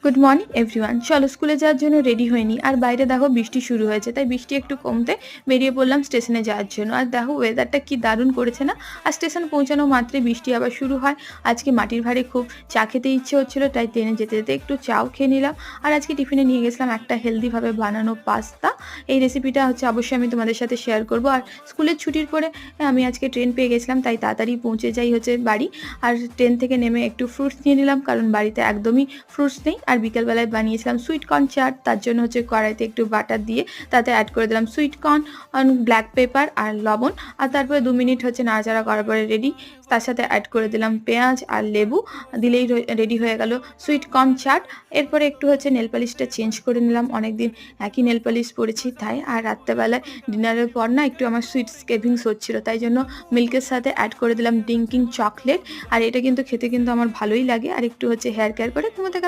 Good morning everyone. চলো স্কুলে যাওয়ার জন্য রেডি হয়ে নিই। আর বাইরে দেখো বৃষ্টি শুরু হয়েছে, তাই বৃষ্টি একটু কমতে বেরিয়ে পড়লাম স্টেশনে যাওয়ার জন্য। আর দেখো ওয়েদারটা কি দারুণ করেছে না। আর স্টেশন পৌঁছানো মাত্রই বৃষ্টি আবার শুরু হয়। আজকে মাটির ভাঁড়ে খুব চা খেতে ইচ্ছে হচ্ছিলো, তাই ট্রেনে যেতে যেতে একটু চাও খেয়ে নিলাম। আর আজকে টিফিনে নিয়ে গেছিলাম একটা হেলদিভাবে বানানো পাস্তা। এই রেসিপিটা হচ্ছে অবশ্যই আমি তোমাদের সাথে শেয়ার করব। আর স্কুলের ছুটির পরে আমি আজকে ট্রেন পেয়ে গেছিলাম, তাই তাড়াতাড়ি পৌঁছে যাই হচ্ছে বাড়ি। আর ট্রেন থেকে নেমে একটু ফ্রুটস নিয়ে নিলাম, কারণ বাড়িতে একদমই ফ্রুটস নেই। আর বিকেলবেলায় বানিয়েছিলাম সুইট কর্ন চাট, তার জন্য হচ্ছে কড়াইতে একটু বাটার দিয়ে তাতে অ্যাড করে দিলাম সুইট কর্ন, ব্ল্যাক পেপার আর লবণ। আর তারপরে 2 মিনিট হচ্ছে নাড়াচাড়া করার পরে রেডি। তার সাথে অ্যাড করে দিলাম পেঁয়াজ আর লেবু, দিলেই রেডি হয়ে গেল সুইট কর্ন চাট। এরপরে একটু হচ্ছে নেল পালিশটা চেঞ্জ করে নিলাম, অনেকদিন একই নেল পালিশ পরেছি তাই। আর রাত্রেবেলায় ডিনারের পর না একটু আমার সুইট ক্রেভিংস হচ্ছিলো, তাই জন্য মিল্কের সাথে অ্যাড করে দিলাম ড্রিঙ্কিং চকলেট। আর এটা কিন্তু খেতে কিন্তু আমার ভালোই লাগে। আর একটু হচ্ছে হেয়ার কেয়ার করে ঘুমোতে গেলাম।